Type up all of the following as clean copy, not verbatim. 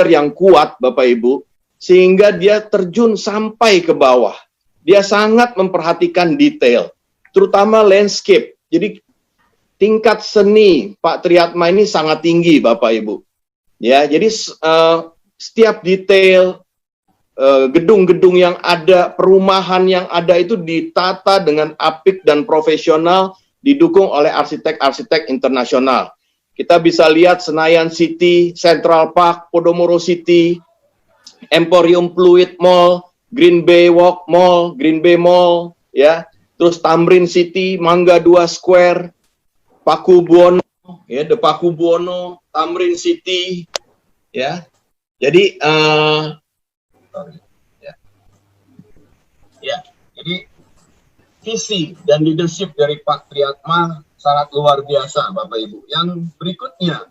yang kuat, Bapak Ibu, sehingga dia terjun sampai ke bawah. Dia sangat memperhatikan detail, terutama landscape. Jadi tingkat seni Pak Triyatma ini sangat tinggi, Bapak Ibu. Ya, jadi setiap detail gedung-gedung yang ada, perumahan yang ada itu ditata dengan apik dan profesional, didukung oleh arsitek-arsitek internasional. Kita bisa lihat Senayan City, Central Park, Podomoro City, Emporium Pluit Mall, Green Bay Walk Mall, Green Bay Mall, ya, terus Tamrin City, Mangga 2 Square, Paku Buwono, ya, The Paku Buwono, Tamrin City, ya. Jadi jadi visi dan leadership dari Pak Triyatma sangat luar biasa, Bapak Ibu. Yang berikutnya,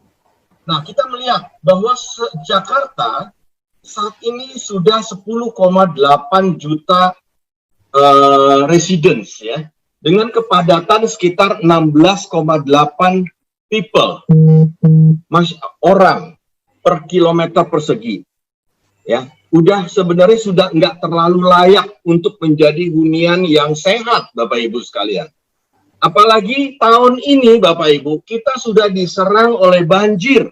nah kita melihat bahwa Jakarta saat ini sudah 10,8 juta residents, ya, dengan kepadatan sekitar 16,8 people, orang per kilometer persegi, ya. Sebenarnya sudah nggak terlalu layak untuk menjadi hunian yang sehat, Bapak Ibu sekalian. Apalagi tahun ini, Bapak Ibu, kita sudah diserang oleh banjir.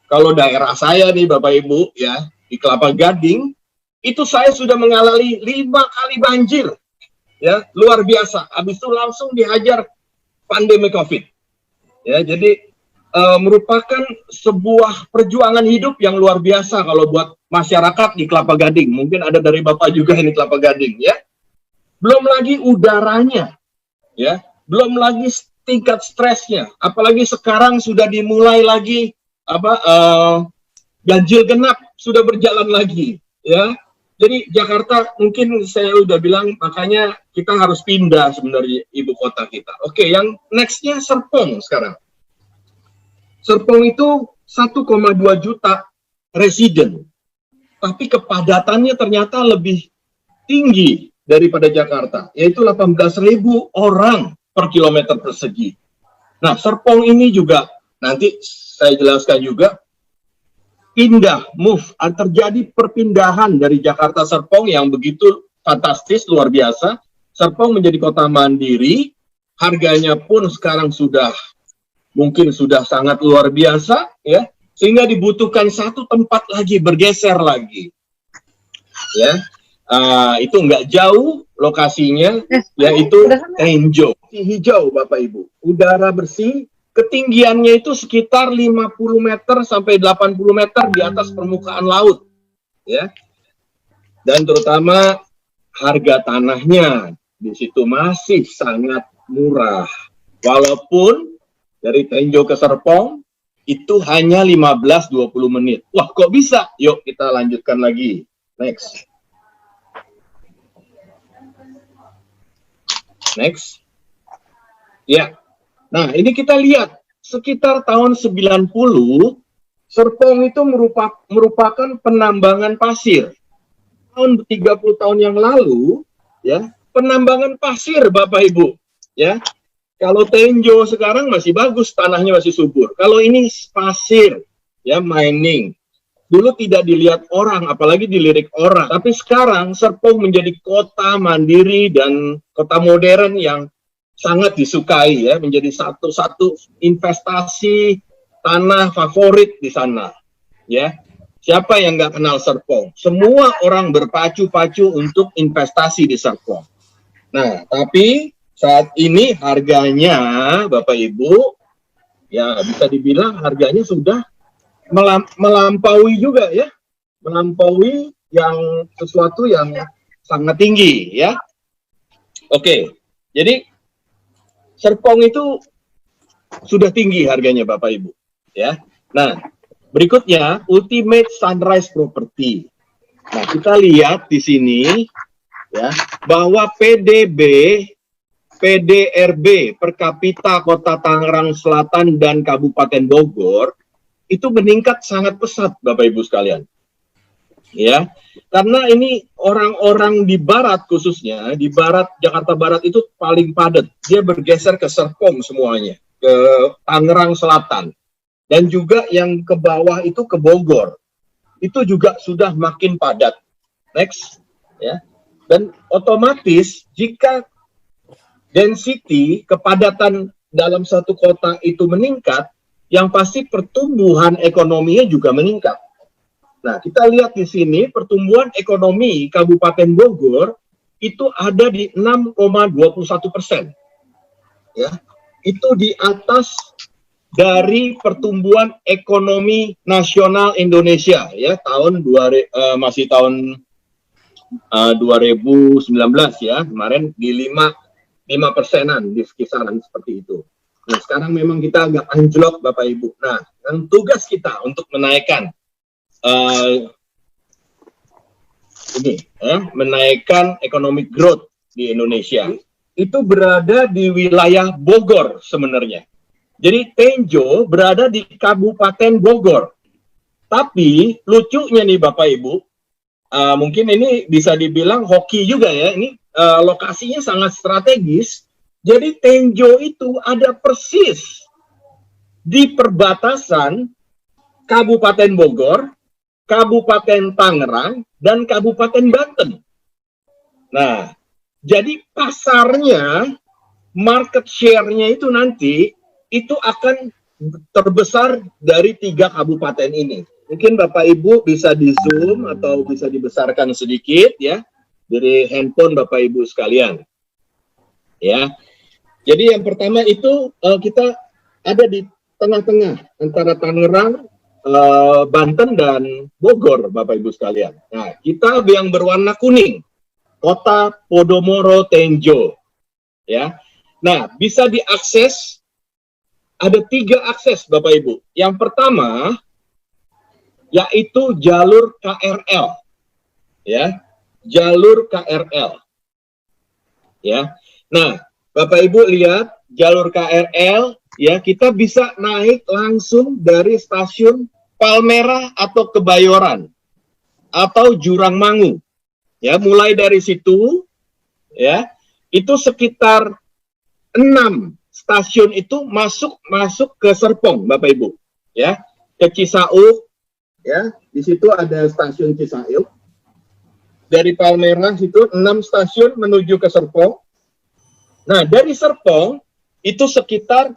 Kalau daerah saya nih, Bapak Ibu, ya, di Kelapa Gading, itu saya sudah mengalami 5 kali banjir, ya, luar biasa. Habis itu langsung dihajar pandemi COVID, ya. Jadi merupakan sebuah perjuangan hidup yang luar biasa kalau buat masyarakat di Kelapa Gading. Mungkin ada dari Bapak juga ini Kelapa Gading, ya. Belum lagi udaranya, ya. Belum lagi tingkat stresnya. Apalagi sekarang sudah dimulai lagi ganjil genap sudah berjalan lagi, ya. Jadi Jakarta mungkin saya udah bilang, makanya kita harus pindah sebenarnya ibu kota kita. Oke, yang nextnya Serpong sekarang. Serpong itu 1,2 juta resident, tapi kepadatannya ternyata lebih tinggi daripada Jakarta, yaitu 18.000 orang per kilometer persegi. Nah, Serpong ini juga, nanti saya jelaskan juga, terjadi perpindahan dari Jakarta Serpong yang begitu fantastis, luar biasa. Serpong menjadi kota mandiri, harganya pun sekarang mungkin sudah sangat luar biasa, ya, sehingga dibutuhkan satu tempat lagi, bergeser lagi, ya. Itu nggak jauh lokasinya, yaitu Tenjo, hijau, Bapak Ibu, udara bersih, ketinggiannya itu sekitar 50 meter sampai 80 meter di atas permukaan laut, ya. Dan terutama harga tanahnya di situ masih sangat murah, walaupun dari Tenjo ke Serpong itu hanya 15-20 menit. Wah, kok bisa? Yuk kita lanjutkan lagi. Next. Ya. Nah, ini kita lihat sekitar tahun 90 Serpong itu merupakan penambangan pasir. Tahun 30 tahun yang lalu, ya, penambangan pasir, Bapak Ibu, ya. Kalau Tenjo sekarang masih bagus, tanahnya masih subur. Kalau ini pasir, ya, mining. Dulu tidak dilihat orang, apalagi dilirik orang. Tapi sekarang Serpong menjadi kota mandiri dan kota modern yang sangat disukai, ya, menjadi satu investasi tanah favorit di sana, ya. Siapa yang nggak kenal Serpong? Semua orang berpacu-pacu untuk investasi di Serpong. Nah, tapi saat ini harganya, Bapak Ibu, ya bisa dibilang harganya sudah melampaui juga, ya, melampaui yang sesuatu yang sangat tinggi, ya. Oke, jadi Serpong itu sudah tinggi harganya, Bapak Ibu, ya. Nah, berikutnya Ultimate Sunrise Property. Nah, kita lihat di sini, ya, bahwa PDRB per kapita Kota Tangerang Selatan dan Kabupaten Bogor itu meningkat sangat pesat, Bapak Ibu sekalian. Ya, karena ini orang-orang di barat, khususnya di barat, Jakarta Barat itu paling padat. Dia bergeser ke Serpong semuanya, ke Tangerang Selatan. Dan juga yang ke bawah itu ke Bogor. itu juga sudah makin padat. Next, ya. Dan otomatis jika density, kepadatan dalam satu kota itu meningkat, yang pasti pertumbuhan ekonominya juga meningkat. Nah, kita lihat di sini pertumbuhan ekonomi Kabupaten Bogor itu ada di 6,21%. Ya, itu di atas dari pertumbuhan ekonomi nasional Indonesia ya masih tahun 2019 ya, kemarin di 5%-an di kisaran seperti itu. Nah, sekarang memang kita agak anjlok Bapak Ibu. Nah, dan tugas kita untuk menaikkan menaikkan economic growth di Indonesia itu berada di wilayah Bogor sebenarnya. Jadi Tenjo berada di Kabupaten Bogor. Tapi lucunya nih Bapak Ibu, mungkin ini bisa dibilang hoki juga ya, ini lokasinya sangat strategis. Jadi Tenjo itu ada persis di perbatasan Kabupaten Bogor, Kabupaten Tangerang, dan Kabupaten Banten. Nah, jadi pasarnya, market share-nya itu nanti, itu akan terbesar dari 3 kabupaten ini. Mungkin Bapak Ibu bisa di-zoom atau bisa dibesarkan sedikit ya, dari handphone Bapak Ibu sekalian. Ya, jadi yang pertama itu kita ada di tengah-tengah antara Tangerang, Banten dan Bogor, Bapak Ibu sekalian. Nah, kita yang berwarna kuning, Kota Podomoro Tenjo, ya. Nah, bisa diakses, ada 3 akses, Bapak Ibu. Yang pertama, yaitu jalur KRL, ya, jalur KRL, ya. Nah, Bapak Ibu lihat jalur KRL, ya, kita bisa naik langsung dari stasiun Palmerah atau Kebayoran atau Jurang Mangu, ya, mulai dari situ, ya, itu sekitar 6 stasiun itu masuk ke Serpong, Bapak Ibu, ya, ke Cisauk, ya, di situ ada stasiun Cisauk. Dari Palmerah itu 6 stasiun menuju ke Serpong. Nah, dari Serpong itu sekitar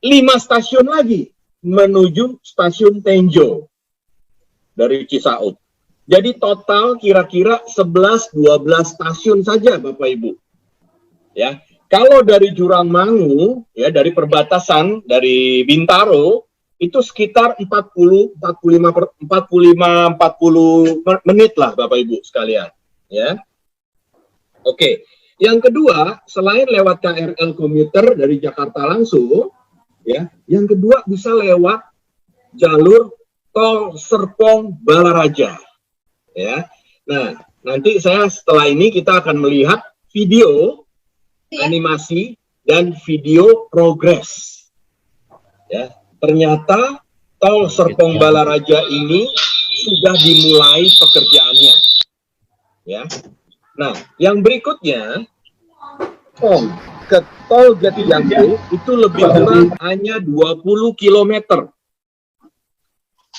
5 stasiun lagi menuju stasiun Tenjo dari Cisauk. Jadi total kira-kira 11-12 stasiun saja Bapak Ibu. Ya, kalau dari Jurang Mangu ya, dari perbatasan dari Bintaro itu sekitar 40 menit lah Bapak Ibu sekalian, ya. Oke. Yang kedua, selain lewat KRL komuter dari Jakarta langsung, ya, yang kedua bisa lewat jalur tol Serpong Balaraja, ya. Nah, nanti setelah ini kita akan melihat video animasi dan video progres, ya. Ternyata tol Serpong Balaraja ini sudah dimulai pekerjaannya, ya. Nah, yang berikutnya, ke tol Jatinangor itu lebih kurang hanya 20 km.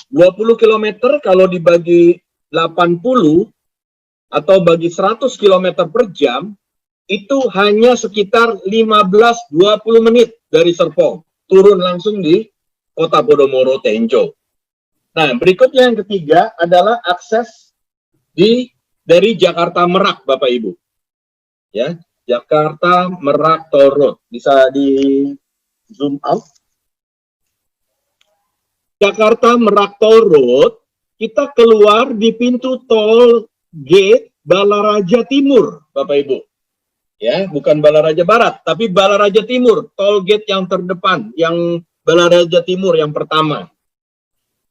20 km kalau dibagi 80 atau bagi 100 km per jam, itu hanya sekitar 15-20 menit dari Serpong. Turun langsung di Kota Podomoro Tenjo. Nah, berikutnya yang ketiga adalah akses dari Jakarta Merak, Bapak Ibu. Ya, Jakarta Merak Toll Road. Bisa di zoom out. Jakarta Merak Toll Road, kita keluar di pintu tol gate Balaraja Timur, Bapak Ibu. Ya, bukan Balaraja Barat, tapi Balaraja Timur, tol gate yang terdepan, yang Balaraja Timur yang pertama.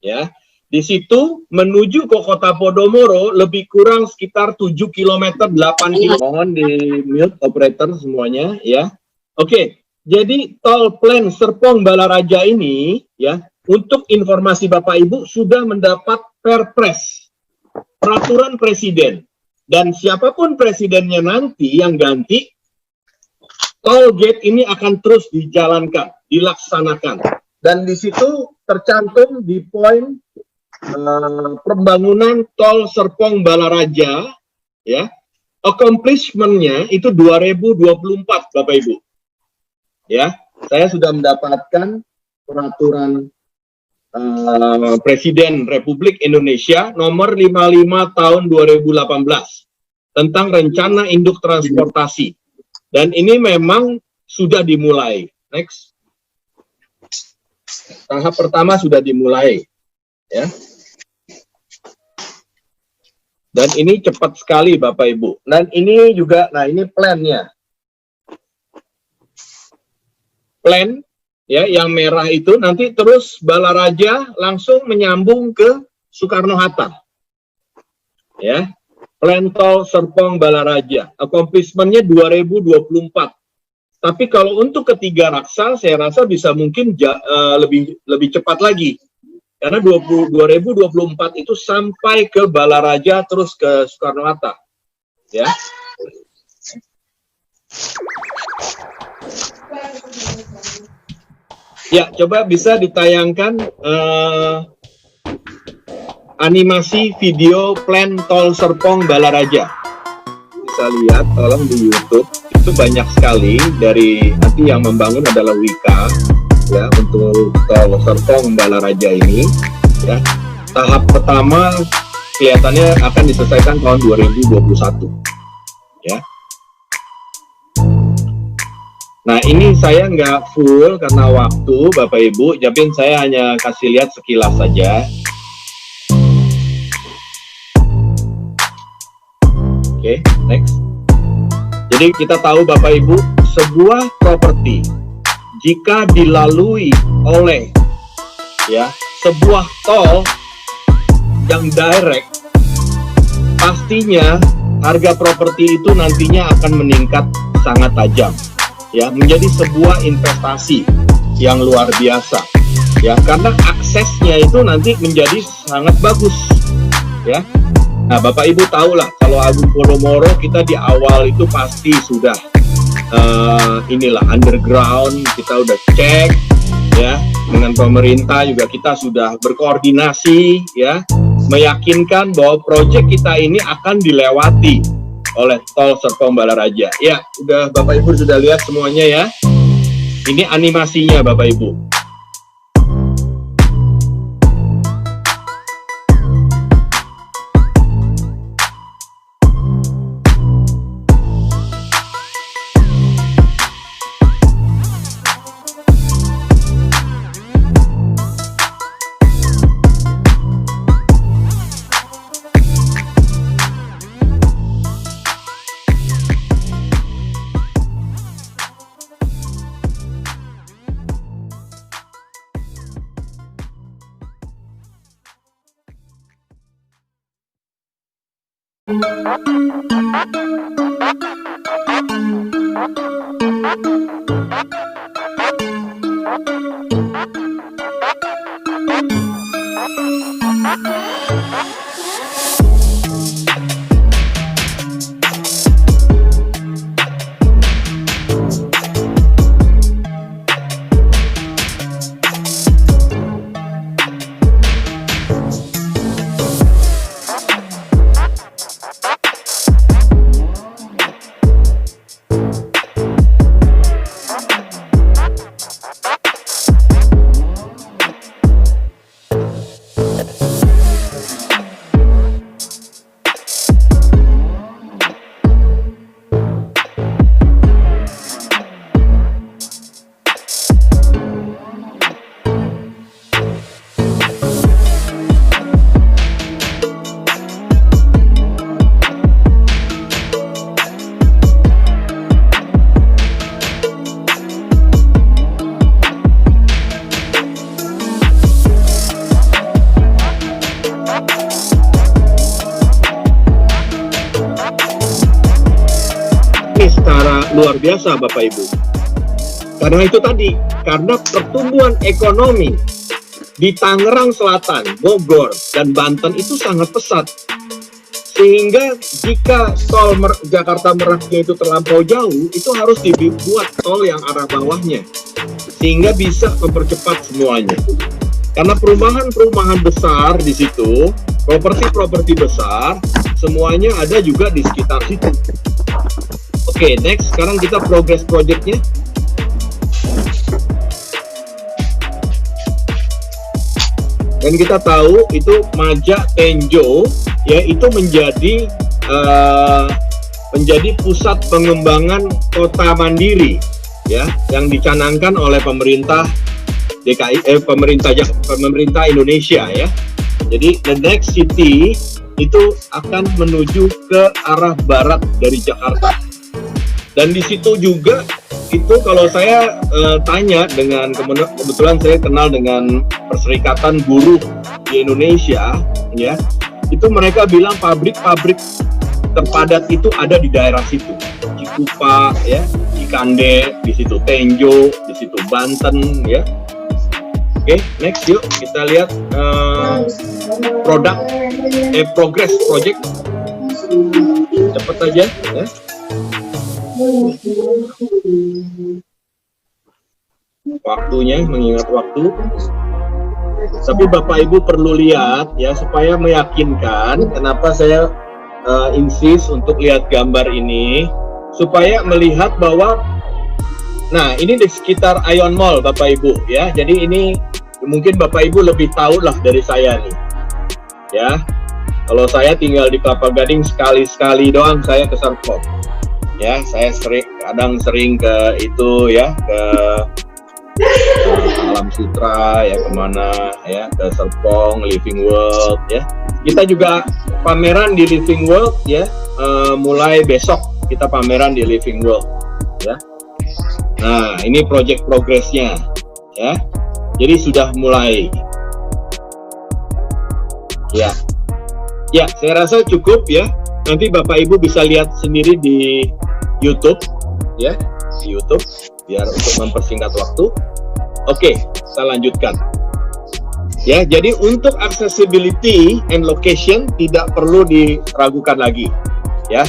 Ya. Di situ menuju ke Kota Podomoro lebih kurang sekitar 7 km 8 km. Mohon di mute operator semuanya ya. Oke, jadi tol plan Serpong Balaraja ini ya, untuk informasi Bapak Ibu sudah mendapat Perpres, peraturan presiden, dan siapapun presidennya nanti yang ganti, tol gate ini akan terus dijalankan, dilaksanakan. Dan di situ tercantum di poin pembangunan tol Serpong Balaraja, ya, accomplishment-nya itu 2024, Bapak Ibu. Ya, saya sudah mendapatkan peraturan Presiden Republik Indonesia nomor 55 tahun 2018 tentang rencana induk transportasi. Dan ini memang sudah dimulai. Next. Tahap pertama sudah dimulai, ya. Dan ini cepat sekali Bapak Ibu. Dan ini juga, nah ini plan-nya. Plan, ya, yang merah itu nanti terus Balaraja langsung menyambung ke Soekarno-Hatta. Ya, plan tol Serpong Balaraja. Accomplishment-nya 2024. Tapi kalau untuk ketiga Raksal, saya rasa bisa mungkin lebih cepat lagi. Karena 2024 itu sampai ke Balaraja terus ke Soekarno-Hatta. Ya. Ya, coba bisa ditayangkan animasi video plan tol Serpong Balaraja. Bisa lihat, tolong di YouTube. Itu banyak sekali dari nanti yang membangun adalah Wika. Ya, untuk tol Serpong Balaraja ini, ya, tahap pertama kelihatannya akan diselesaikan tahun 2021, ya. Nah, ini saya nggak full karena waktu, Bapak Ibu, jadi saya hanya kasih lihat sekilas saja. Oke, next. Jadi kita tahu Bapak Ibu, sebuah properti jika dilalui oleh, ya, sebuah tol yang direct, pastinya harga properti itu nantinya akan meningkat sangat tajam, ya, menjadi sebuah investasi yang luar biasa, ya, karena aksesnya itu nanti menjadi sangat bagus, ya. Nah, Bapak Ibu tahulah kalau Agung Podomoro kita di awal itu pasti sudah inilah underground, kita udah cek, ya, dengan pemerintah juga kita sudah berkoordinasi, ya, meyakinkan bahwa proyek kita ini akan dilewati oleh tol Serpong Balaraja. Ya, udah Bapak Ibu sudah lihat semuanya, ya. Ini animasinya Bapak Ibu. Luar biasa Bapak Ibu. Karena itu tadi, karena pertumbuhan ekonomi di Tangerang Selatan, Bogor, dan Banten itu sangat pesat. Sehingga jika tol Jakarta Meraknya itu terlampau jauh, itu harus dibuat tol yang arah bawahnya. Sehingga bisa mempercepat semuanya. Karena perumahan-perumahan besar di situ, properti-properti besar, semuanya ada juga di sekitar situ. Oke, next, sekarang kita progress projectnya. Dan kita tahu itu Majak Tenjo, ya, itu menjadi pusat pengembangan kota mandiri, ya, yang dicanangkan oleh pemerintah pemerintah Indonesia, ya. Jadi the next city itu akan menuju ke arah barat dari Jakarta. Dan di situ juga itu kalau saya tanya dengan, kebetulan saya kenal dengan Perserikatan Buruh di Indonesia, ya, itu mereka bilang pabrik-pabrik terpadat itu ada di daerah situ, Cikupa, ya, Cikande, di situ Tenjo, di situ Banten, ya. Oke, next yuk kita lihat progress project. Cepet aja, ya. Waktunya, mengingat waktu. Tapi Bapak Ibu perlu lihat, ya, supaya meyakinkan. Kenapa saya insist untuk lihat gambar ini, supaya melihat bahwa, nah, ini di sekitar Ion Mall, Bapak Ibu, ya. Jadi ini mungkin Bapak Ibu lebih tahu lah dari saya nih, ya. Kalau saya tinggal di Kelapa Gading, sekali-sekali doang saya ke Serpong, ya. Saya kadang sering ke itu, ya, ke Alam Sutra, ya, kemana, ya, ke Serpong, Living World, ya. Kita juga pameran di Living World, ya. Mulai besok kita pameran di Living World, ya. Nah, ini project progressnya, ya. Jadi sudah mulai. Ya. Ya, saya rasa cukup, ya. Nanti Bapak Ibu bisa lihat sendiri di YouTube, ya, di YouTube, biar untuk mempersingkat waktu. Oke, kita lanjutkan. Ya, jadi untuk accessibility and location tidak perlu diragukan lagi, ya.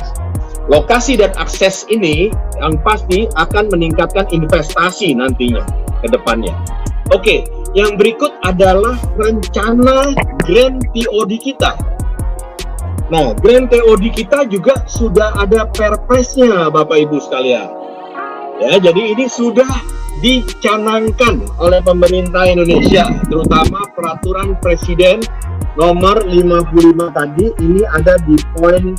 Lokasi dan akses ini yang pasti akan meningkatkan investasi nantinya ke depannya. Oke, yang berikut adalah rencana Grand TOD kita. Nah, Grand TOD kita juga sudah ada perpresnya, Bapak Ibu sekalian. Ya, jadi ini sudah dicanangkan oleh pemerintah Indonesia, terutama peraturan Presiden nomor 55 tadi. Ini ada di poin,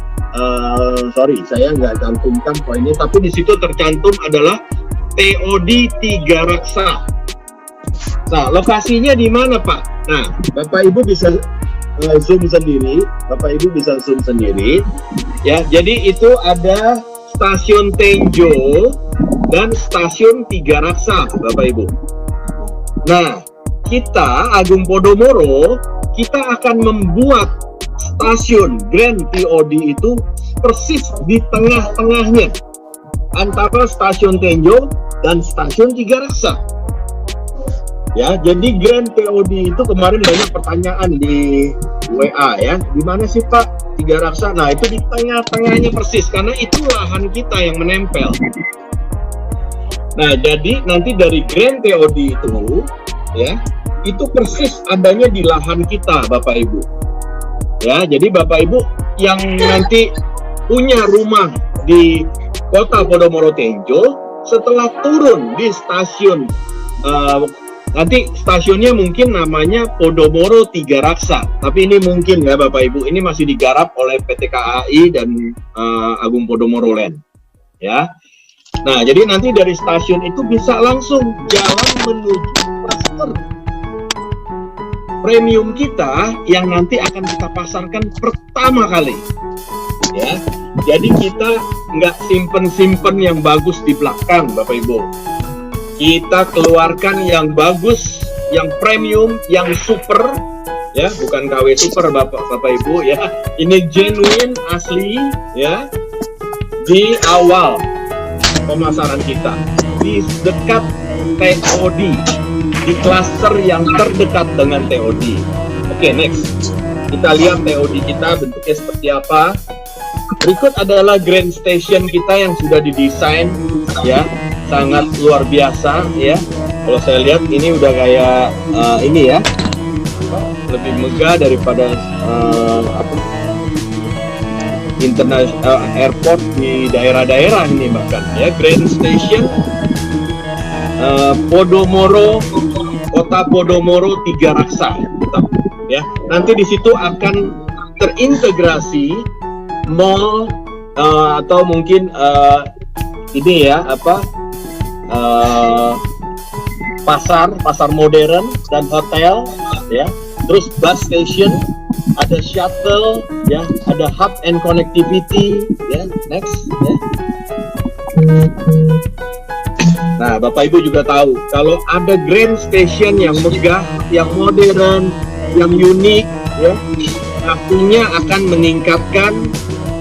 saya nggak cantumkan poinnya, tapi di situ tercantum adalah TOD 3 Raksa. Nah, lokasinya di mana, Pak? Nah, Bapak Ibu bisa zoom sendiri, ya. Jadi itu ada Stasiun Tenjo dan Stasiun 3 Raksa, Bapak Ibu. Nah, kita Agung Podomoro, kita akan membuat stasiun Grand TOD itu persis di tengah-tengahnya antara Stasiun Tenjo dan Stasiun 3 Raksa. Ya, jadi Grand TOD itu kemarin banyak pertanyaan di WA, ya. Di mana sih, Pak, 3 Raksa? Nah, itu di tengah-tengahnya persis, karena itu lahan kita yang menempel. Nah, jadi nanti dari Grand TOD itu, ya, itu persis adanya di lahan kita, Bapak Ibu. Ya, jadi Bapak Ibu yang nanti punya rumah di Kota Podomoro Tenjo, setelah turun di stasiun, nanti stasiunnya mungkin namanya Podomoro 3 Raksa, tapi ini mungkin, ya, Bapak Ibu, ini masih digarap oleh PT KAI dan Agung Podomoro Land, ya. Nah, jadi nanti dari stasiun itu bisa langsung jalan menuju cluster premium kita yang nanti akan kita pasarkan pertama kali, ya. Jadi kita nggak simpen-simpen yang bagus di belakang, Bapak Ibu. Kita keluarkan yang bagus, yang premium, yang super, ya, bukan KW super, Bapak Ibu, ya. Ini genuine, asli, ya, di awal pemasaran kita, di dekat TOD, di klaster yang terdekat dengan TOD. Oke, next. Kita lihat TOD kita bentuknya seperti apa. Berikut adalah Grand Station kita yang sudah didesain, ya. Sangat luar biasa, ya. Kalau saya lihat ini udah kayak ini, ya, lebih megah daripada international airport di daerah-daerah ini bahkan ya. Grand Station Podomoro, kota Podomoro Tiga Raksa ya. Nanti di situ akan terintegrasi mall atau mungkin ini ya pasar modern dan hotel ya. Terus bus station, ada shuttle ya, ada hub and connectivity ya. Next ya. Nah, Bapak Ibu juga tahu kalau ada Grand Station yang megah, yang modern, yang unik ya, artinya akan meningkatkan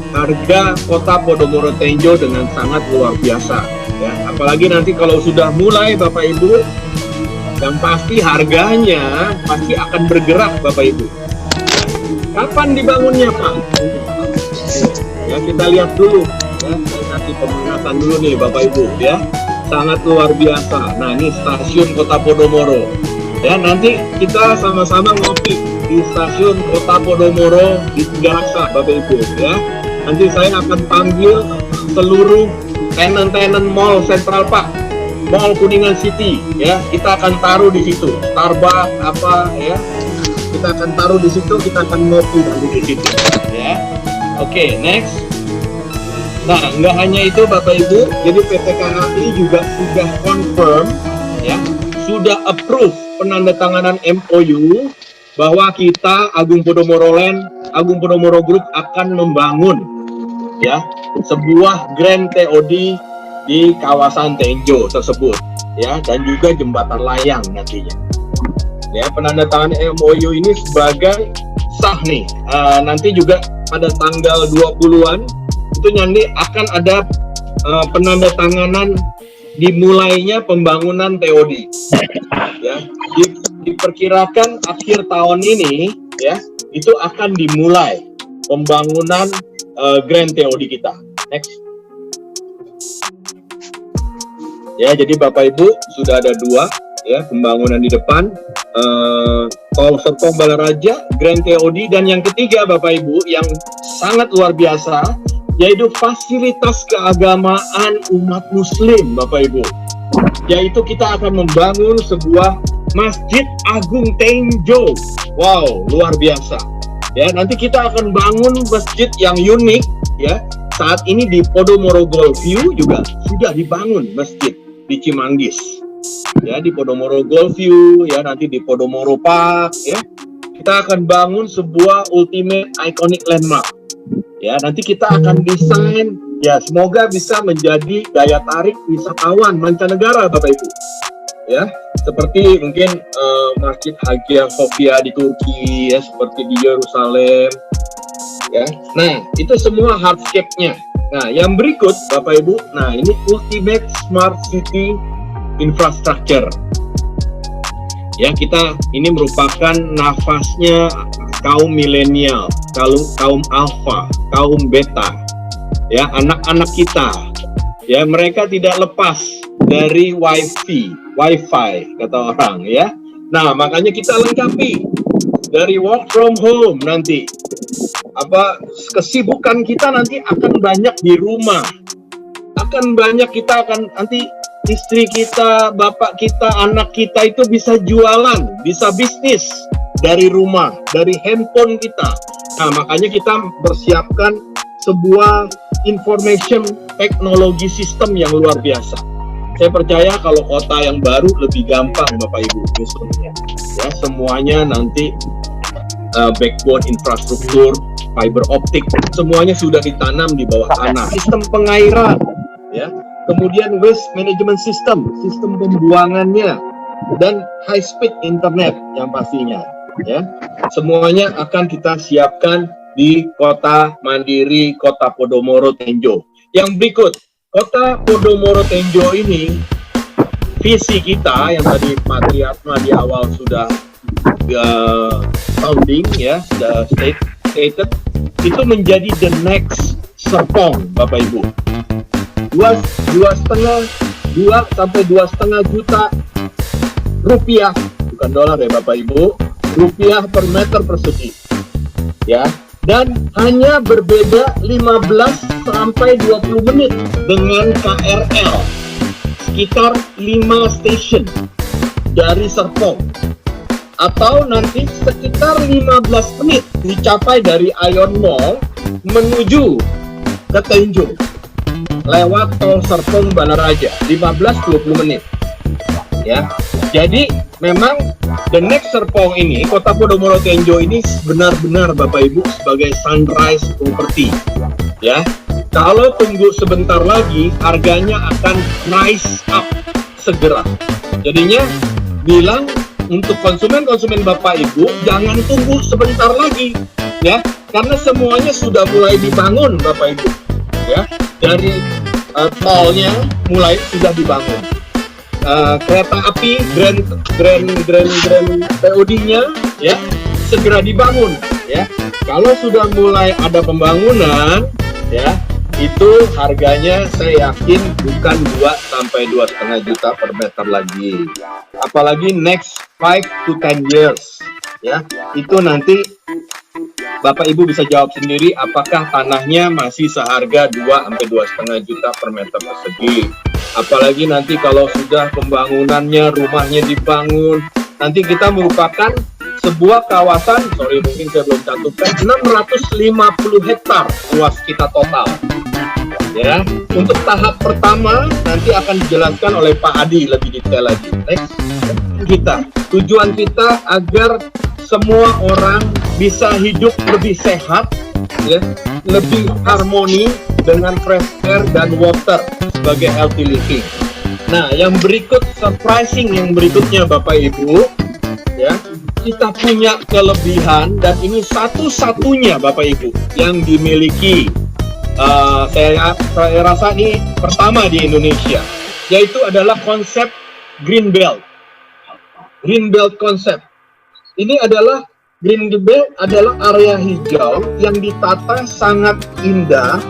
harga kota Podomoro Tenjo dengan sangat luar biasa ya. Apalagi nanti kalau sudah mulai Bapak Ibu, yang pasti harganya pasti akan bergerak Bapak Ibu. Kapan dibangunnya Pak? Ya, kita lihat dulu ya, saya kasih pemanasan dulu nih Bapak Ibu ya. Sangat luar biasa. Nah, ini stasiun Kota Podomoro. Ya, nanti kita sama-sama ngopi di stasiun Kota Podomoro di Tiga Raksa Bapak Ibu ya. Nanti saya akan panggil seluruh tenant-tenant mall Central Park, Mall Kuningan City ya. Kita akan taruh di situ. Starbucks apa ya. Kita akan taruh di situ, kita akan ngopi nanti di situ ya. Oke, next. Nah, nggak hanya itu Bapak Ibu, jadi PT KAI juga sudah confirm ya, sudah approve penandatanganan MOU bahwa kita Agung Podomoro Land, Agung Podomoro Group akan membangun ya sebuah Grand TOD di kawasan Tenjo tersebut ya, dan juga jembatan layang nantinya. Ya, penandatanganan MOU ini sebagai sah nih. Nanti juga pada tanggal 20-an itu nanti akan ada penandatanganan dimulainya pembangunan TOD. Ya, diperkirakan akhir tahun ini ya, itu akan dimulai pembangunan Grand TOD kita. Next. Ya, jadi Bapak Ibu sudah ada dua ya pembangunan di depan, Tol Serpong Balaraja, Grand TOD, dan yang ketiga Bapak Ibu yang sangat luar biasa, yaitu fasilitas keagamaan umat Muslim Bapak Ibu. Yaitu kita akan membangun sebuah Masjid Agung Tenjo. Wow, luar biasa. Ya, nanti kita akan bangun masjid yang unik ya. Saat ini di Podomoro Golf View juga sudah dibangun masjid di Cimanggis. Ya, di Podomoro Golf View ya, nanti di Podomoro Park ya. Kita akan bangun sebuah ultimate iconic landmark. Ya, nanti kita akan desain ya, semoga bisa menjadi daya tarik wisatawan mancanegara Bapak Ibu. Ya, seperti mungkin Masjid Hagia Sophia di Turki ya, seperti di Yerusalem. Ya. Nah, itu semua hardscape-nya. Nah, yang berikut Bapak Ibu, nah ini ultimate smart city infrastructure. Ya, kita ini merupakan nafasnya kaum milenial, kaum alpha, kaum beta. Ya, anak-anak kita. Ya, mereka tidak lepas dari wifi kata orang ya. Nah, makanya kita lengkapi dari work from home nanti. Kesibukan kita nanti akan banyak di rumah. Akan banyak kita akan nanti istri kita, bapak kita, anak kita itu bisa jualan, bisa bisnis dari rumah, dari handphone kita. Nah, makanya kita bersiapkan sebuah information technology system yang luar biasa. Saya percaya kalau kota yang baru lebih gampang Bapak Ibu nyusunnya. Ya, semuanya nanti backbone infrastruktur, fiber optik, semuanya sudah ditanam di bawah tanah. Sistem pengairan, ya, kemudian waste management system, sistem pembuangannya, dan high speed internet yang pastinya. Ya, semuanya akan kita siapkan di Kota Mandiri, Kota Podomoro Tenjo. Yang berikut, Kota Podomoro Tenjo ini, visi kita yang tadi Pak Triatma di awal sudah founding ya, sudah stated, itu menjadi the next Serpong, Bapak Ibu. 2,5 juta rupiah, bukan dolar ya Bapak Ibu, rupiah per meter persegi, ya. Dan hanya berbeda 15 sampai 20 menit dengan KRL, sekitar 5 stasiun dari Serpong, atau nanti sekitar 15 menit dicapai dari Ion Mall menuju ke Tenjo lewat tol Serpong Balaraja, 15-20 menit, ya. Jadi memang the next Serpong ini, Kota Podomoro Tenjo ini benar-benar Bapak Ibu sebagai sunrise property, ya. Kalau tunggu sebentar lagi harganya akan rise up segera. Jadinya bilang untuk konsumen-konsumen Bapak Ibu jangan tunggu sebentar lagi, ya, karena semuanya sudah mulai dibangun Bapak Ibu, ya. Dari tolnya mulai sudah dibangun. Kereta api Grand POD-nya, ya, segera dibangun, ya. Kalau sudah mulai ada pembangunan, ya, itu harganya saya yakin bukan 2 sampai 2,5 juta per meter lagi. Apalagi next 5 to 10 years, ya. Itu nanti Bapak Ibu bisa jawab sendiri apakah tanahnya masih seharga 2 sampai 2,5 juta per meter persegi. Apalagi nanti kalau sudah pembangunannya, rumahnya dibangun, nanti kita merupakan sebuah kawasan, mungkin saya belum cantumkan, 650 hektar luas kita total. Ya, untuk tahap pertama nanti akan dijelaskan oleh Pak Adi lebih detail lagi. Next, tujuan kita agar semua orang bisa hidup lebih sehat, ya, lebih harmoni dengan fresh air dan water sebagai healthy living. Nah, yang berikut surprising yang berikutnya Bapak Ibu, ya, kita punya kelebihan dan ini satu-satunya Bapak Ibu yang dimiliki. Saya rasa ini pertama di Indonesia, yaitu adalah konsep Green Belt. Green Belt konsep. Ini adalah Green Belt adalah area hijau yang ditata sangat indah,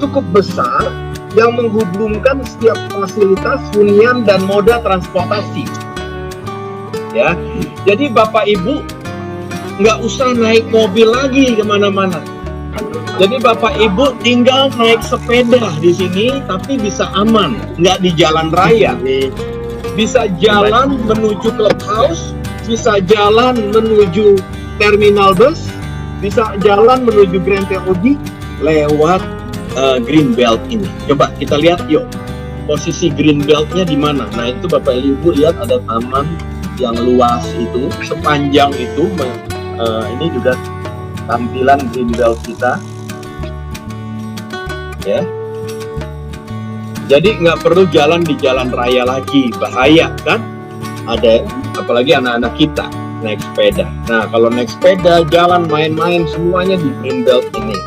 cukup besar, yang menghubungkan setiap fasilitas hunian dan moda transportasi. Ya, jadi Bapak Ibu nggak usah naik mobil lagi kemana-mana. Jadi Bapak Ibu tinggal naik sepeda di sini, tapi bisa aman, nggak di jalan raya. Bisa jalan menuju clubhouse, bisa jalan menuju terminal bus, bisa jalan menuju Grand POD lewat Green Belt ini. Coba kita lihat yuk, posisi Green Belt-nya di mana. Nah itu Bapak Ibu lihat ada taman yang luas itu, sepanjang itu. Ini juga tampilan Green Belt kita. Ya, jadi nggak perlu jalan di jalan raya lagi, bahaya kan? Ada, apalagi anak-anak kita naik sepeda. Nah, kalau naik sepeda, jalan, main-main, semuanya di Green Belt ini.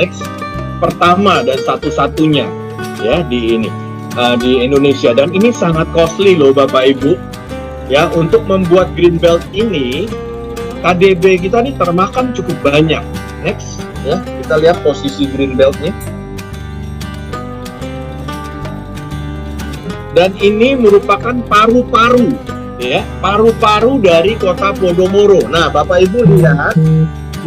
Next, pertama dan satu-satunya ya di Indonesia, dan ini sangat costly loh Bapak Ibu. Ya, untuk membuat Green Belt ini, KDB kita nih termakan cukup banyak. Next, ya kita lihat posisi Green Belt-nya. Dan ini merupakan paru-paru, ya, paru-paru dari Kota Podomoro. Nah, Bapak Ibu lihat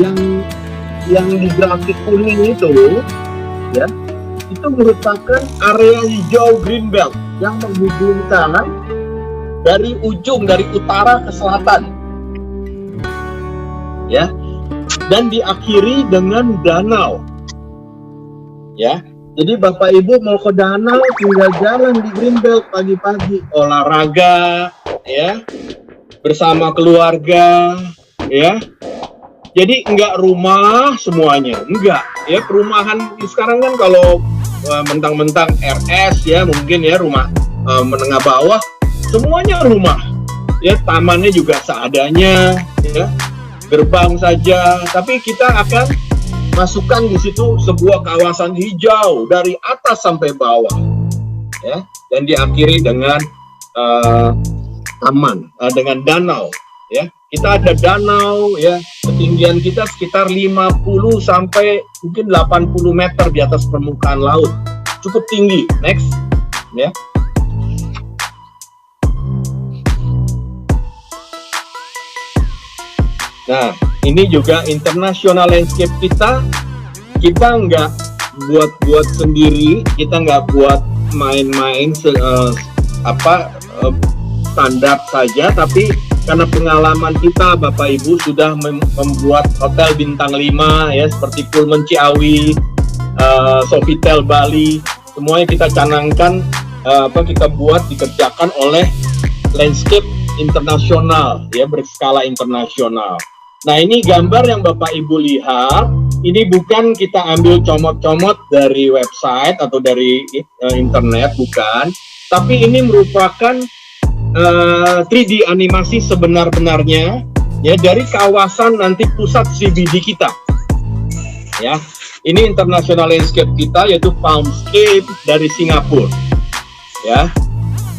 yang di grafik kuning itu, ya, itu merupakan area hijau Green Belt yang menghubungkan dari ujung, dari utara ke selatan, ya, dan diakhiri dengan danau, ya. Jadi Bapak Ibu mau ke danau tinggal jalan di Green Belt pagi-pagi, olahraga, ya, bersama keluarga, ya. Jadi enggak rumah semuanya, enggak, ya. Perumahan sekarang kan kalau mentang-mentang RS, ya, mungkin ya rumah menengah bawah, semuanya rumah, ya, tamannya juga seadanya, ya, gerbang saja. Tapi kita akan masukkan di situ sebuah kawasan hijau dari atas sampai bawah, ya, dan diakhiri dengan taman, dengan danau, ya. Kita ada danau, ya, ketinggian kita sekitar 50 sampai mungkin 80 meter di atas permukaan laut, cukup tinggi. Next, ya. Nah, ini juga international landscape kita nggak buat-buat sendiri, kita nggak buat main-main standar saja, tapi karena pengalaman kita Bapak Ibu sudah membuat hotel bintang 5 ya, seperti Pullman Ciawi, Sofitel Bali, semuanya kita canangkan, kita buat dikerjakan oleh landscape internasional ya, berskala internasional. Nah, ini gambar yang Bapak Ibu lihat, ini bukan kita ambil comot-comot dari website atau dari internet, bukan, tapi ini merupakan 3D animasi sebenar-benarnya ya, dari kawasan nanti pusat CBD kita ya. Ini international landscape kita, yaitu Palmscape dari Singapura ya.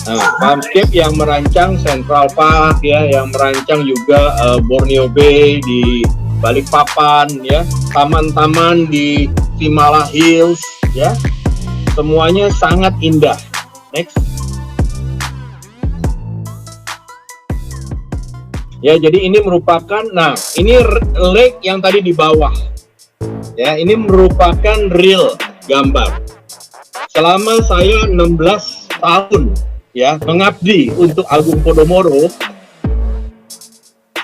Nah, Palmscape yang merancang Central Park ya, yang merancang juga Borneo Bay di Balikpapan ya, taman-taman di Himala Hills ya, semuanya sangat indah. Next. Ya, jadi ini merupakan, nah ini lake yang tadi di bawah ya, ini merupakan real gambar. Selama saya 16 tahun ya mengabdi untuk Agung Podomoro,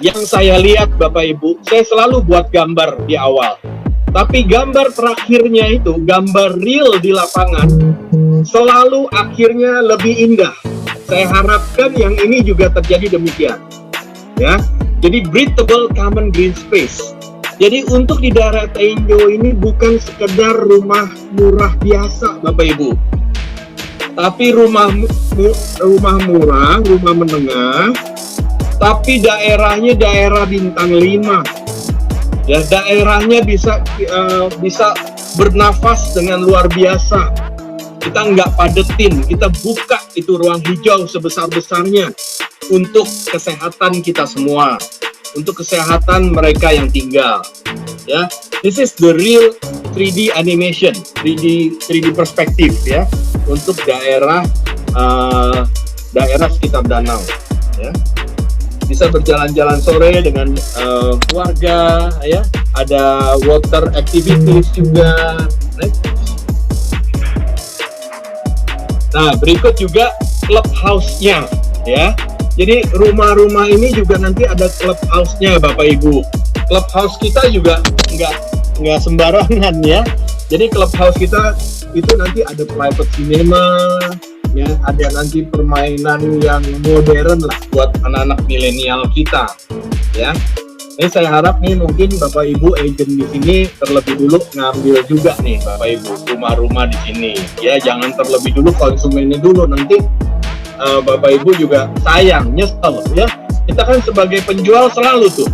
yang saya lihat Bapak Ibu, saya selalu buat gambar di awal, tapi gambar terakhirnya itu, gambar real di lapangan, selalu akhirnya lebih indah. Saya harapkan yang ini juga terjadi demikian ya. Jadi breathable common green space. Jadi untuk di daerah Tenjo ini bukan sekedar rumah murah biasa Bapak Ibu, tapi rumah murah, rumah menengah, tapi daerahnya daerah bintang 5 ya, daerahnya bisa bernafas dengan luar biasa. Kita nggak padetin, kita buka itu ruang hijau sebesar-besarnya untuk kesehatan kita semua, untuk kesehatan mereka yang tinggal ya. This is the real 3D animation, 3D perspektif ya, untuk daerah sekitar danau ya. Bisa berjalan-jalan sore dengan keluarga ya, ada water activities juga. Nah, berikut juga clubhouse-nya ya. Jadi rumah-rumah ini juga nanti ada clubhouse-nya Bapak Ibu. Clubhouse kita juga nggak sembarangan ya. Jadi clubhouse kita itu nanti ada private cinema ya, ada nanti permainan yang modern lah buat anak-anak milenial kita ya. Ini saya harap nih mungkin Bapak Ibu agent di sini terlebih dulu ngambil juga nih Bapak Ibu rumah-rumah di sini ya, jangan terlebih dulu konsumennya dulu, nanti Bapak Ibu juga sayang, nyesel ya. Kita kan sebagai penjual selalu tuh,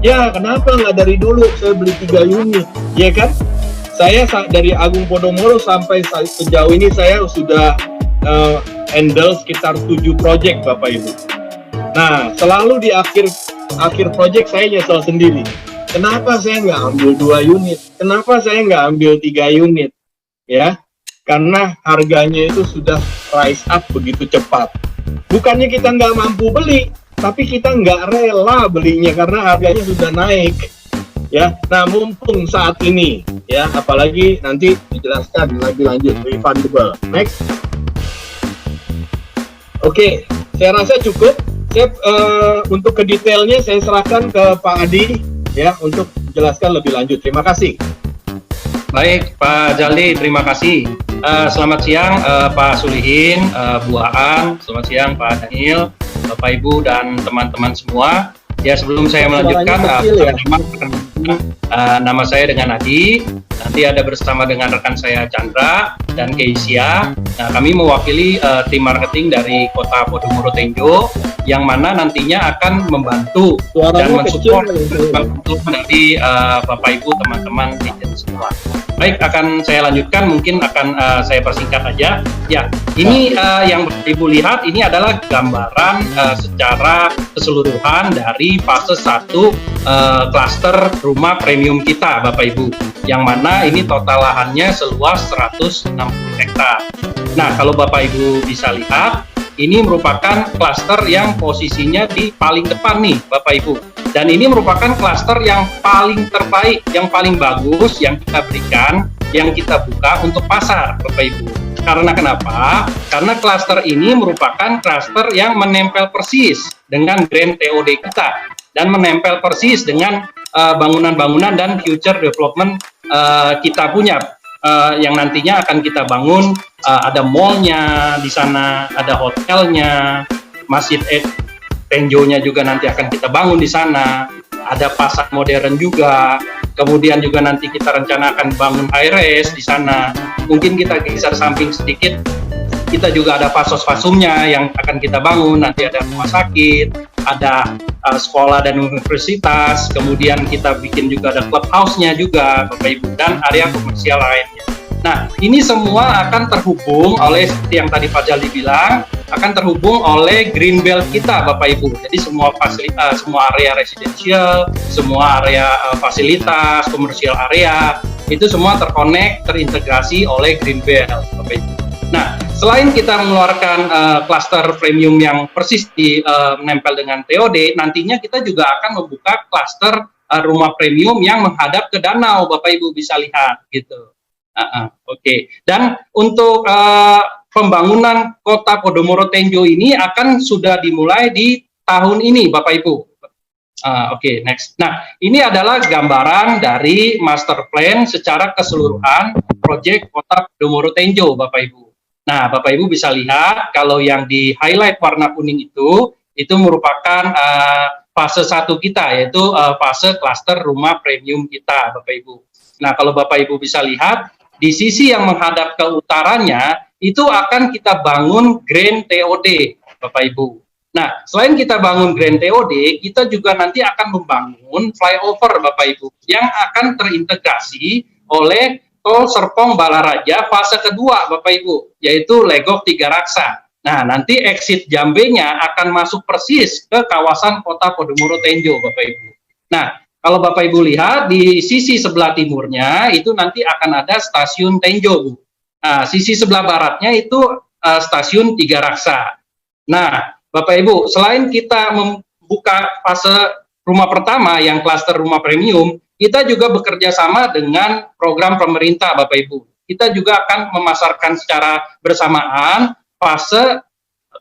ya kenapa nggak dari dulu saya beli 3 unit, ya kan? Saya dari Agung Podomoro sampai sejauh ini saya sudah handle sekitar 7 project Bapak Ibu. Nah, selalu di akhir project saya nyesel sendiri. Kenapa saya nggak ambil 2 unit? Kenapa saya nggak ambil 3 unit? Ya, karena harganya itu sudah rise up begitu cepat. Bukannya kita nggak mampu beli, tapi kita nggak rela belinya karena harganya sudah naik ya. Nah, mumpung saat ini ya, apalagi nanti dijelaskan lebih lanjut refundable. Next. Oke, saya rasa cukup. Saya untuk ke detailnya saya serahkan ke Pak Adi ya untuk jelaskan lebih lanjut. Terima kasih. Baik, Pak Jaldi, terima kasih. Selamat siang Pak Sulihin, Bu Aan, selamat siang Pak Daniel, Bapak Ibu dan teman-teman semua. Ya, sebelum saya melanjutkan, nama saya dengan Adi, nanti ada bersama dengan rekan saya Chandra dan Keisha. Nah, kami mewakili tim marketing dari Kota Podomoro Tenjo, yang mana nantinya akan membantu dan mensupport dari Bapak Ibu teman-teman agent semua. Baik, akan saya lanjutkan, mungkin akan saya persingkat aja. Ya, ini yang Ibu lihat ini adalah gambaran secara keseluruhan dari fase 1 klaster rumah premium kita Bapak Ibu, yang mana ini total lahannya seluas 160 hektar. Nah, kalau Bapak Ibu bisa lihat, ini merupakan klaster yang posisinya di paling depan nih Bapak Ibu. Dan ini merupakan klaster yang paling terbaik, yang paling bagus yang kita berikan, yang kita buka untuk pasar, Bapak Ibu. Karena kenapa? Karena klaster ini merupakan klaster yang menempel persis dengan Grand TOD kita dan menempel persis dengan bangunan-bangunan dan future development kita punya yang nantinya akan kita bangun. Ada mallnya di sana, ada hotelnya, Masjid Tenjo-nya juga nanti akan kita bangun di sana, ada pasar modern juga, kemudian juga nanti kita rencanakan bangun high-rise di sana. Mungkin kita geser samping sedikit, kita juga ada fasos-fasumnya yang akan kita bangun, nanti ada rumah sakit, ada sekolah dan universitas, kemudian kita bikin juga ada clubhouse-nya juga, Bapak Ibu, dan area komersial lainnya. Nah, ini semua akan terhubung oleh, seperti yang tadi Pak Jaldi bilang, akan terhubung oleh green belt kita, Bapak Ibu. Jadi semua fasilitas, semua area residensial, semua area fasilitas, komersial area, itu semua terkonek, terintegrasi oleh green belt, Bapak Ibu. Nah, selain kita mengeluarkan klaster premium yang persis menempel dengan TOD, nantinya kita juga akan membuka klaster rumah premium yang menghadap ke danau, Bapak Ibu bisa lihat, gitu. Oke. Dan untuk pembangunan Kota Podomoro Tenjo ini akan sudah dimulai di tahun ini, Bapak Ibu. Oke, next. Nah, ini adalah gambaran dari master plan secara keseluruhan proyek Kota Podomoro Tenjo, Bapak Ibu. Nah, Bapak Ibu bisa lihat kalau yang di highlight warna kuning itu merupakan fase 1 kita, yaitu fase klaster rumah premium kita, Bapak Ibu. Nah, kalau Bapak Ibu bisa lihat, di sisi yang menghadap ke utaranya, itu akan kita bangun Grand TOD, Bapak Ibu. Nah, selain kita bangun Grand TOD, kita juga nanti akan membangun flyover, Bapak Ibu, yang akan terintegrasi oleh Tol Serpong Balaraja fase kedua, Bapak Ibu, yaitu Legok Tiga Raksa. Nah, nanti exit Jambe-nya akan masuk persis ke kawasan Kota Podomoro Tenjo, Bapak Ibu. Nah, kalau Bapak Ibu lihat di sisi sebelah timurnya itu nanti akan ada stasiun Tenjo, Bu. Nah, sisi sebelah baratnya itu stasiun Tiga Raksa. Nah, Bapak Ibu, selain kita membuka fase rumah pertama yang klaster rumah premium, kita juga bekerja sama dengan program pemerintah, Bapak Ibu. Kita juga akan memasarkan secara bersamaan fase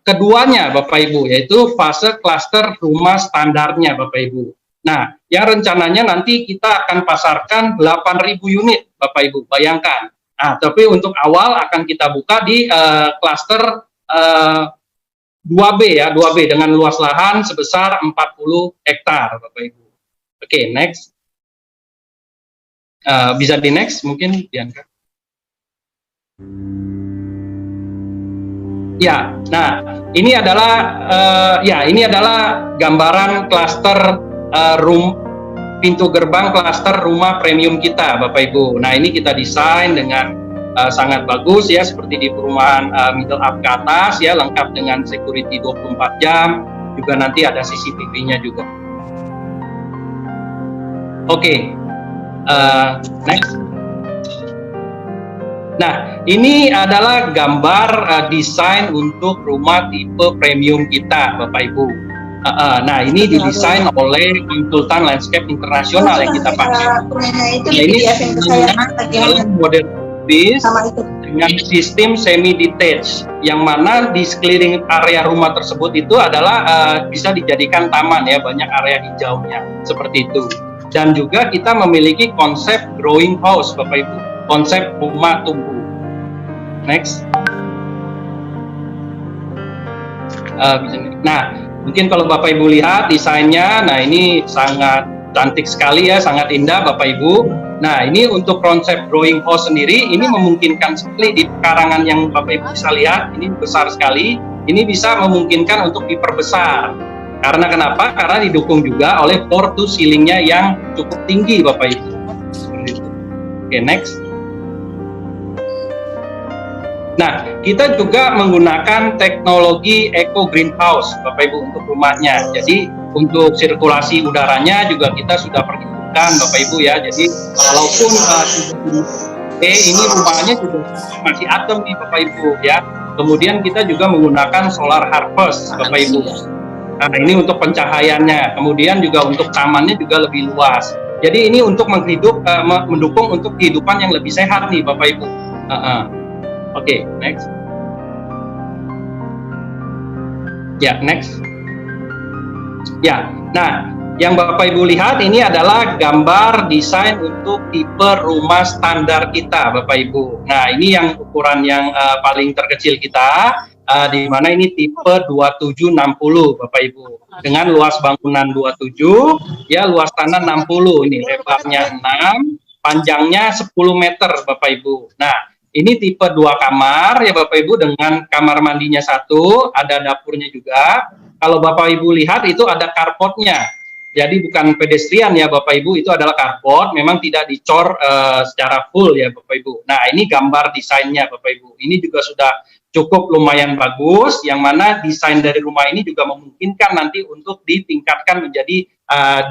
keduanya, Bapak Ibu, yaitu fase klaster rumah standarnya, Bapak Ibu. Nah, yang rencananya nanti kita akan pasarkan 8.000 unit, Bapak Ibu, bayangkan. Nah, tapi untuk awal akan kita buka di klaster 2B ya, 2B dengan luas lahan sebesar 40 hektar, Bapak Ibu. Oke, next. Bisa di next mungkin, Bianca. Ya, nah ini adalah gambaran klaster pintu gerbang klaster rumah premium kita, Bapak Ibu. Nah, ini kita desain dengan sangat bagus ya, seperti di perumahan middle up ke atas ya, lengkap dengan security 24 jam, juga nanti ada CCTV-nya juga. Oke, next. Nah, ini adalah gambar desain untuk rumah tipe premium kita, Bapak Ibu. Nah, ini didesain oleh konsultan landscape internasional yang kita pakai. Nah, ini model bis dengan sistem semi detached, yang mana di sekeliling area rumah tersebut itu adalah bisa dijadikan taman ya, banyak area hijaunya seperti itu. Dan juga kita memiliki konsep growing house, Bapak Ibu, konsep rumah tumbuh. Next. Nah, mungkin kalau Bapak Ibu lihat desainnya, nah ini sangat cantik sekali ya, sangat indah Bapak Ibu. Nah, ini untuk konsep growing house sendiri, ini memungkinkan sekali di pekarangan yang Bapak Ibu bisa lihat, ini besar sekali, ini bisa memungkinkan untuk diperbesar. Karena kenapa? Karena didukung juga oleh floor to ceiling-nya yang cukup tinggi Bapak Ibu. Oke, next. Nah, kita juga menggunakan teknologi eco greenhouse, Bapak Ibu, untuk rumahnya. Jadi, untuk sirkulasi udaranya juga kita sudah perhitungkan, Bapak Ibu ya. Jadi, walaupun ini rumahnya juga masih adem nih, Bapak Ibu ya. Kemudian kita juga menggunakan solar harvest, Bapak Ibu. Nah, ini untuk pencahayaannya, kemudian juga untuk tamannya juga lebih luas. Jadi ini untuk mendukung untuk kehidupan yang lebih sehat nih Bapak Ibu. Oke, next. Ya, next. Ya, nah yang Bapak Ibu lihat ini adalah gambar desain untuk tipe rumah standar kita Bapak Ibu. Nah ini yang ukuran yang paling terkecil kita, di mana ini tipe 2760 Bapak Ibu. Dengan luas bangunan 27, ya luas tanah 60, ini lebarnya 6, panjangnya 10 meter Bapak Ibu. Nah ini tipe 2 kamar ya Bapak Ibu, dengan kamar mandinya 1, ada dapurnya juga. Kalau Bapak Ibu lihat itu ada carportnya. Jadi bukan pedestrian ya Bapak Ibu, itu adalah carport, memang tidak dicor secara full ya Bapak Ibu. Nah ini gambar desainnya Bapak Ibu, ini juga sudah cukup lumayan bagus, yang mana desain dari rumah ini juga memungkinkan nanti untuk ditingkatkan menjadi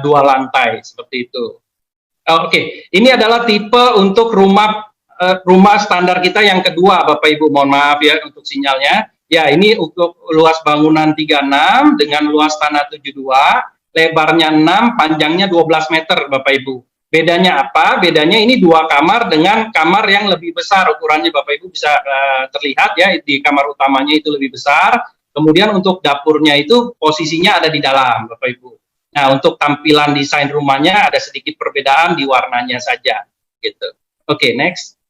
2 lantai, seperti itu. Oke, ini adalah tipe untuk rumah standar kita yang kedua Bapak Ibu, mohon maaf ya untuk sinyalnya. Ya, ini untuk luas bangunan 36 dengan luas tanah 72, lebarnya 6, panjangnya 12 meter Bapak Ibu. Bedanya apa? Bedanya ini 2 kamar dengan kamar yang lebih besar ukurannya Bapak Ibu, bisa terlihat ya, di kamar utamanya itu lebih besar. Kemudian untuk dapurnya itu posisinya ada di dalam Bapak Ibu. Nah, untuk tampilan desain rumahnya ada sedikit perbedaan di warnanya saja gitu. Oke, next.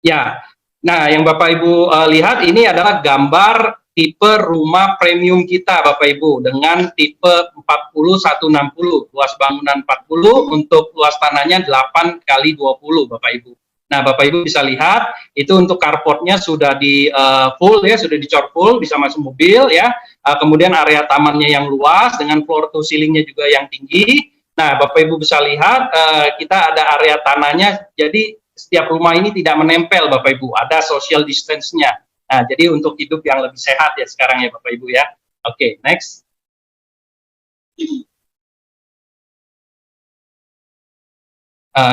Ya, nah yang Bapak Ibu lihat ini adalah gambar tipe rumah premium kita Bapak Ibu, dengan tipe 40160, luas bangunan 40, untuk luas tanahnya 8 kali 20 Bapak Ibu. Nah Bapak Ibu bisa lihat itu untuk carportnya sudah di full ya, sudah dicor full, bisa masuk mobil ya. Kemudian area tamannya yang luas dengan floor to ceilingnya juga yang tinggi. Nah Bapak Ibu bisa lihat kita ada area tanahnya, jadi setiap rumah ini tidak menempel Bapak Ibu, ada social distance-nya. Nah, jadi untuk hidup yang lebih sehat ya sekarang ya Bapak Ibu ya. Oke, next.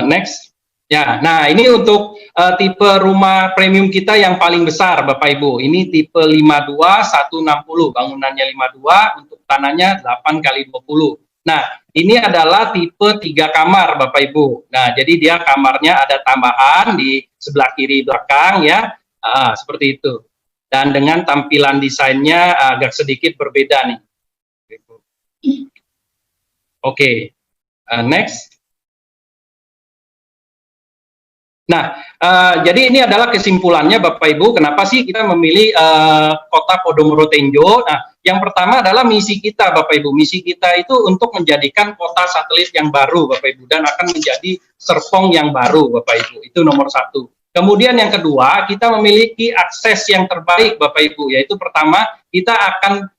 Next. Ya, nah ini untuk tipe rumah premium kita yang paling besar Bapak Ibu. Ini tipe 52160, bangunannya 52, untuk tanahnya 8 kali 20. Nah, ini adalah tipe 3 kamar Bapak Ibu. Nah, jadi dia kamarnya ada tambahan di sebelah kiri belakang ya, seperti itu. Dan dengan tampilan desainnya agak sedikit berbeda nih. Oke, next. Nah, jadi ini adalah kesimpulannya Bapak Ibu, kenapa sih kita memilih kota Podomoro Tenjo. Nah, yang pertama adalah misi kita Bapak Ibu. Misi kita itu untuk menjadikan kota satelit yang baru Bapak Ibu, dan akan menjadi Serpong yang baru Bapak Ibu, itu nomor 1. Kemudian yang kedua, kita memiliki akses yang terbaik Bapak Ibu, yaitu pertama, kita akan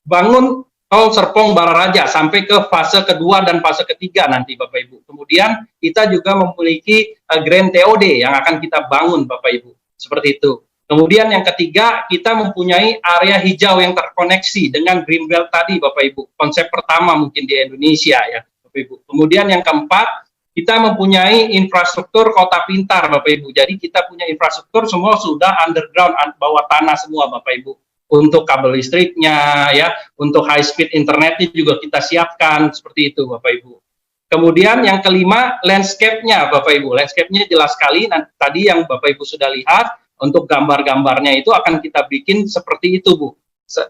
bangun tol Serpong Bararaja sampai ke fase kedua dan fase ketiga nanti Bapak Ibu. Kemudian kita juga memiliki Grand TOD yang akan kita bangun Bapak Ibu, seperti itu. Kemudian yang ketiga, kita mempunyai area hijau yang terkoneksi dengan Greenbelt tadi Bapak Ibu, konsep pertama mungkin di Indonesia ya Bapak Ibu. Kemudian yang keempat, kita mempunyai infrastruktur kota pintar Bapak Ibu. Jadi kita punya infrastruktur semua sudah underground, bawah tanah semua Bapak Ibu. Untuk kabel listriknya ya, untuk high speed internetnya juga kita siapkan, seperti itu Bapak Ibu. Kemudian yang kelima, landscape-nya Bapak Ibu. Landscape-nya jelas sekali, nanti tadi yang Bapak Ibu sudah lihat, untuk gambar-gambarnya itu akan kita bikin seperti itu Bu.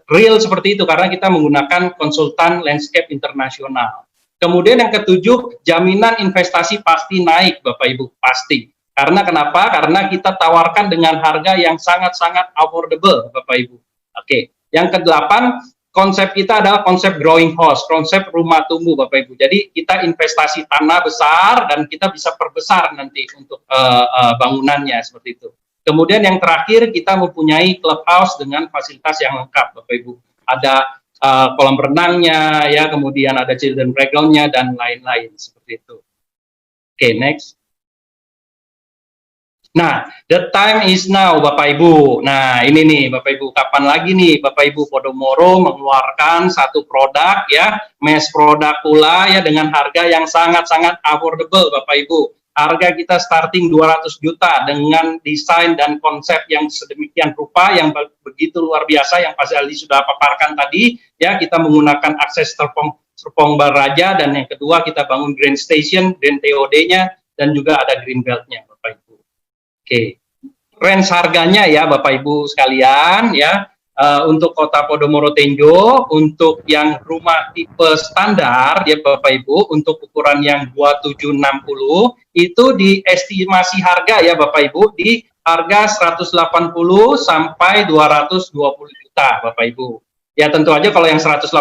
Real seperti itu, karena kita menggunakan konsultan landscape internasional. Kemudian yang ketujuh, jaminan investasi pasti naik Bapak Ibu, pasti. Karena kenapa? Karena kita tawarkan dengan harga yang sangat-sangat affordable Bapak Ibu. Oke, yang kedelapan, konsep kita adalah konsep growing house, konsep rumah tumbuh Bapak Ibu. Jadi kita investasi tanah besar dan kita bisa perbesar nanti untuk bangunannya, seperti itu. Kemudian yang terakhir, kita mempunyai clubhouse dengan fasilitas yang lengkap Bapak Ibu. Ada kolam renangnya ya, kemudian ada children playground-nya dan lain-lain, seperti itu. Oke, next. Nah, the time is now Bapak Ibu. Nah, ini nih Bapak Ibu, kapan lagi nih Bapak Ibu Podomoro mengeluarkan satu produk ya, mass produk pula ya, dengan harga yang sangat-sangat affordable Bapak Ibu. harga kita starting 200 juta dengan desain dan konsep yang sedemikian rupa yang begitu luar biasa yang Pak Zaldi sudah paparkan tadi, ya, kita menggunakan akses Serpong Baraja, dan yang kedua kita bangun Grand Station, Grand TOD-nya, dan juga ada Green Belt-nya, Bapak Ibu. Oke, range harganya ya Bapak Ibu sekalian, ya, untuk Kota Podomoro Tenjo, untuk yang rumah tipe standar ya Bapak Ibu, untuk ukuran yang 2760 itu diestimasi harga ya Bapak Ibu di harga 180 sampai 220 juta Bapak Ibu. Ya tentu aja kalau yang 180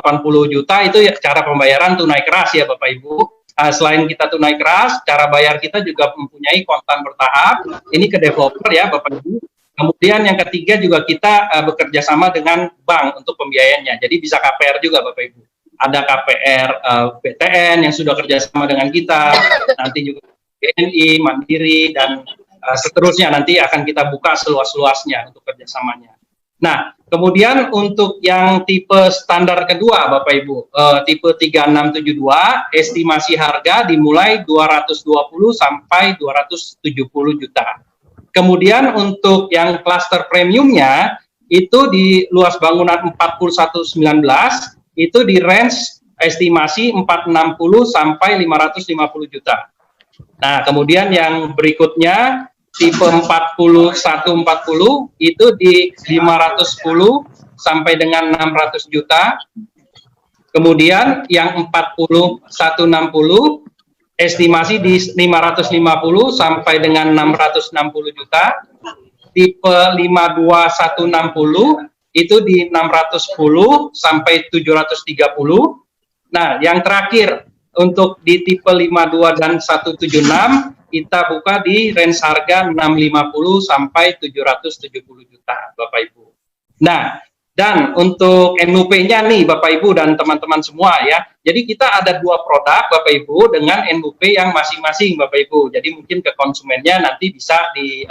juta itu ya cara pembayaran tunai keras ya Bapak Ibu. Selain kita tunai keras, cara bayar kita juga mempunyai kontan bertahap. Ini ke developer ya Bapak Ibu. Kemudian yang ketiga juga kita bekerja sama dengan bank untuk pembiayaannya. Jadi bisa KPR juga Bapak Ibu. Ada KPR BTN yang sudah kerjasama dengan kita, nanti juga BNI, Mandiri, dan seterusnya nanti akan kita buka seluas-luasnya untuk kerjasamanya. Nah, kemudian untuk yang tipe standar kedua Bapak Ibu, tipe 3672, estimasi harga dimulai 220 sampai 270 juta. Kemudian untuk yang klaster premiumnya itu di luas bangunan 4119 itu di range estimasi 460 sampai 550 juta. Nah, kemudian yang berikutnya tipe 4140 itu di 510 sampai dengan 600 juta. Kemudian yang 4160 estimasi di 550 sampai dengan 660 juta. Tipe 52160 itu di 610 sampai 730. Nah, yang terakhir untuk di tipe 52 dan 176 kita buka di range harga 650 sampai 770 juta Bapak Ibu. Nah, dan untuk NUP-nya nih Bapak Ibu dan teman-teman semua ya. Jadi kita ada dua produk Bapak Ibu dengan NUP yang masing-masing Bapak Ibu. Jadi mungkin ke konsumennya nanti bisa di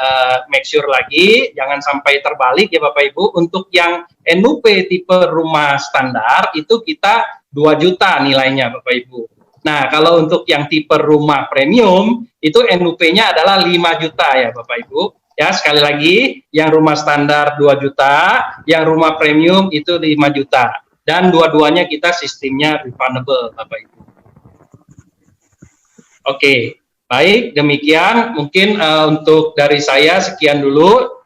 make sure lagi, jangan sampai terbalik ya Bapak Ibu. Untuk yang NUP tipe rumah standar itu kita 2 juta nilainya Bapak Ibu. Nah, kalau untuk yang tipe rumah premium itu NUP-nya adalah 5 juta ya Bapak Ibu. Ya, sekali lagi, yang rumah standar 2 juta, yang rumah premium itu 5 juta. Dan dua-duanya kita sistemnya refundable, Bapak Ibu. Oke, baik, demikian. Mungkin untuk dari saya sekian dulu.